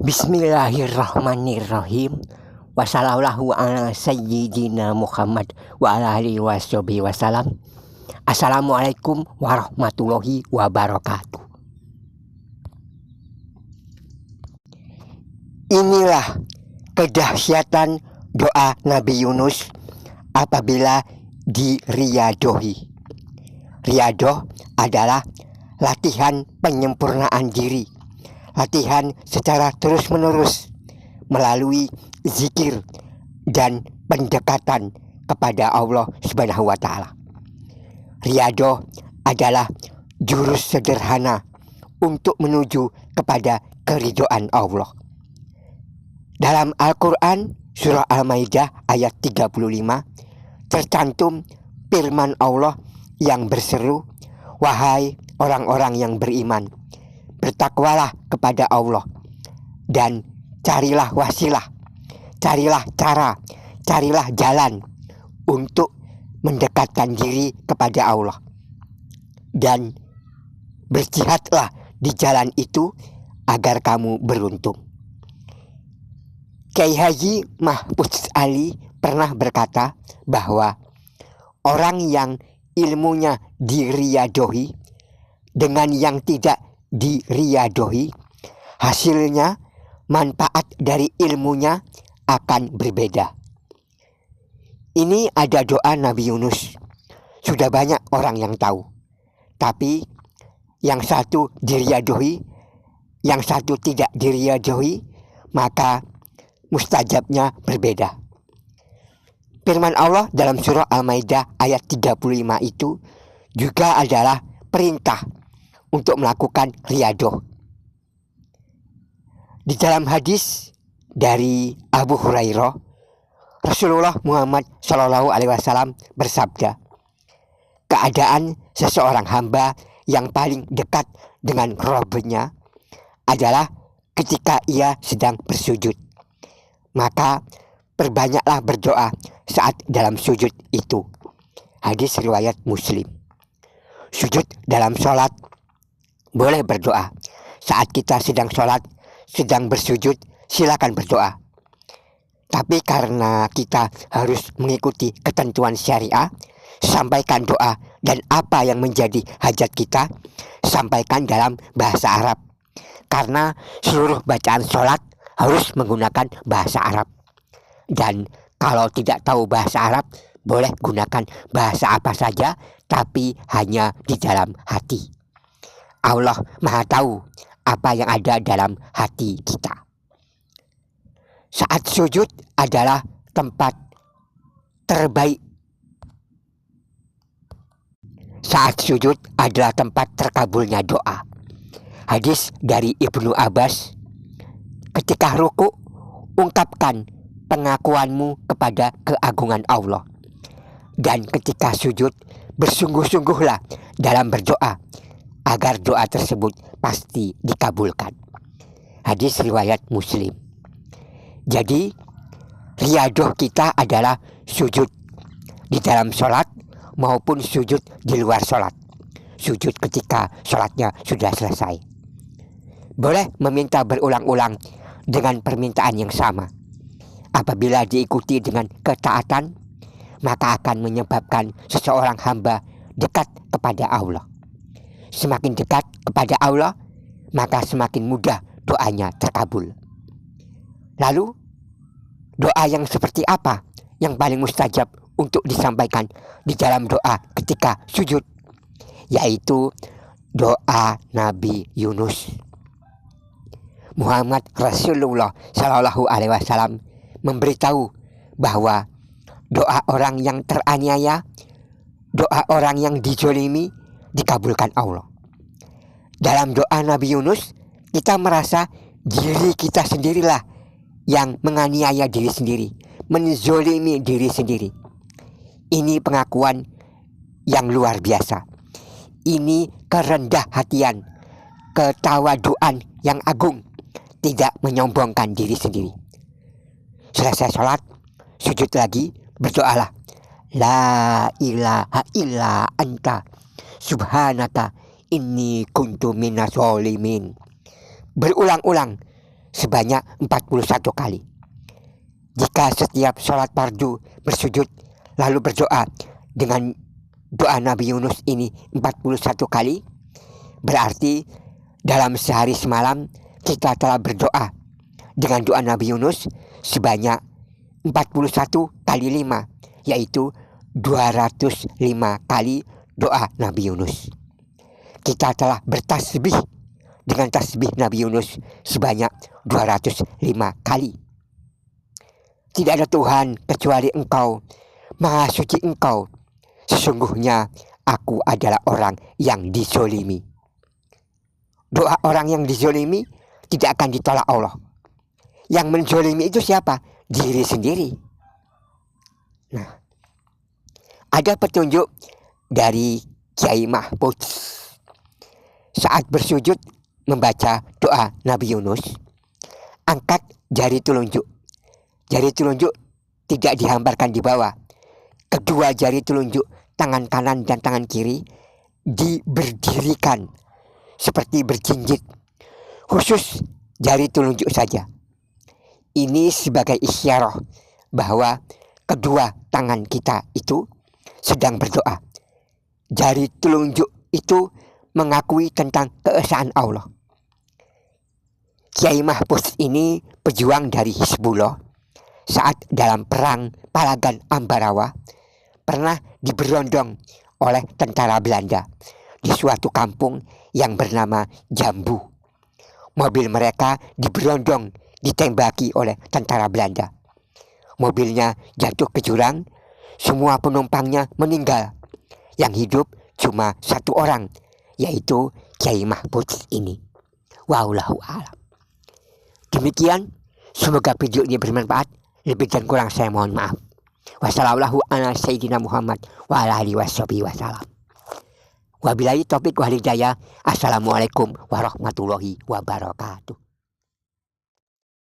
Bismillahirrahmanirrahim. Wassallallahu ala sayyidina Muhammad wa ala alihi washabihi wasallam. Assalamualaikum warahmatullahi wabarakatuh. Inilah kedahsyatan doa Nabi Yunus apabila diriyadohi. Riyadoh adalah latihan penyempurnaan diri, latihan secara terus-menerus melalui zikir dan pendekatan kepada Allah Subhanahu wa Ta'ala. Riyadoh adalah jurus sederhana untuk menuju kepada keridhaan Allah. Dalam Al-Quran surah Al-Maidah ayat 35 tercantum firman Allah yang berseru, "Wahai orang-orang yang beriman, bertakwalah kepada Allah dan carilah wasilah, carilah cara, carilah jalan untuk mendekatkan diri kepada Allah, dan berjihadlah di jalan itu agar kamu beruntung." Kiai Haji Mahfudz Ali pernah berkata bahwa orang yang ilmunya diriyadohi dengan yang tidak diriyadohi, hasilnya manfaat dari ilmunya akan berbeda. Ini ada doa Nabi Yunus. Sudah banyak orang yang tahu. Tapi yang satu diriyadohi, yang satu tidak diriyadohi, maka mustajabnya berbeda. Firman Allah dalam surah Al-Maidah ayat 35 itu juga adalah perintah untuk melakukan riyadoh. Di dalam hadis dari Abu Hurairah, Rasulullah Muhammad SAW bersabda, keadaan seseorang hamba yang paling dekat dengan Rabb-nya adalah ketika ia sedang bersujud. Maka perbanyaklah berdoa saat dalam sujud itu. Hadis riwayat Muslim. Sujud dalam sholat boleh berdoa. Saat kita sedang sholat, sedang bersujud, silakan berdoa. Tapi karena kita harus mengikuti ketentuan syariah, sampaikan doa dan apa yang menjadi hajat kita, sampaikan dalam bahasa Arab. Karena seluruh bacaan sholat harus menggunakan bahasa Arab. Dan kalau tidak tahu bahasa Arab, boleh gunakan bahasa apa saja, tapi hanya di dalam hati. Allah Maha Tahu apa yang ada dalam hati kita. Saat sujud adalah tempat terbaik. Saat sujud adalah tempat terkabulnya doa. Hadis dari Ibnu Abbas, ketika ruku, ungkapkan pengakuanmu kepada keagungan Allah. Dan ketika sujud, bersungguh-sungguhlah dalam berdoa, agar doa tersebut pasti dikabulkan. Hadis riwayat Muslim. Jadi, riyadoh kita adalah sujud di dalam sholat maupun sujud di luar sholat. Sujud ketika sholatnya sudah selesai. Boleh meminta berulang-ulang dengan permintaan yang sama. Apabila diikuti dengan ketaatan, maka akan menyebabkan seseorang hamba dekat kepada Allah. Semakin dekat kepada Allah, maka semakin mudah doanya terkabul. Lalu, doa yang seperti apa yang paling mustajab untuk disampaikan di dalam doa ketika sujud? Yaitu doa Nabi Yunus. Muhammad Rasulullah SAW memberitahu bahwa doa orang yang teraniaya, doa orang yang dijolimi dikabulkan Allah. Dalam doa Nabi Yunus, kita merasa diri kita sendirilah yang menganiaya diri sendiri, menzolimi diri sendiri. Ini pengakuan yang luar biasa. Ini kerendah hatian, ketawaduan yang agung, tidak menyombongkan diri sendiri. Selesai sholat, sujud lagi, berdoalah, la ilaha illa anta subhanaka inni kuntu minas zalimin. Berulang-ulang sebanyak 41 kali. Jika setiap sholat fardu bersujud lalu berdoa dengan doa Nabi Yunus ini 41 kali, berarti dalam sehari semalam kita telah berdoa dengan doa Nabi Yunus sebanyak 41 kali 5, yaitu 205 kali doa Nabi Yunus. Kita telah bertasbih dengan tasbih Nabi Yunus sebanyak 205 kali. Tidak ada Tuhan kecuali Engkau, Maha Suci Engkau. Sesungguhnya aku adalah orang yang dizolimi. Doa orang yang dizolimi tidak akan ditolak Allah. Yang menzolimi itu siapa? Diri sendiri. Nah, ada petunjuk dari Kiai Mahfudz saat bersujud membaca doa Nabi Yunus. Angkat jari telunjuk. Jari telunjuk tidak dihamparkan di bawah. Kedua jari telunjuk tangan kanan dan tangan kiri diberdirikan seperti berjinjit. Khusus jari telunjuk saja. Ini sebagai isyarat bahwa kedua tangan kita itu sedang berdoa. Jari telunjuk itu mengakui tentang keesaan Allah. Kiai Mahfudz ini pejuang dari Hizbullah. Saat dalam perang Palagan Ambarawa pernah diberondong oleh tentara Belanda di suatu kampung yang bernama Jambu. Mobil mereka diberondong, ditembaki oleh tentara Belanda. Mobilnya jatuh ke jurang, semua penumpangnya meninggal. Yang hidup cuma satu orang, yaitu Kiai Mahfudz ini. Wallahu a'lam. Demikian, semoga video ini bermanfaat. Lebih dan kurang saya mohon maaf. Wassalamualaikum warahmatullahi wabarakatuh. Wabillahi taufiq wal hidayah. Assalamualaikum warahmatullahi wabarakatuh.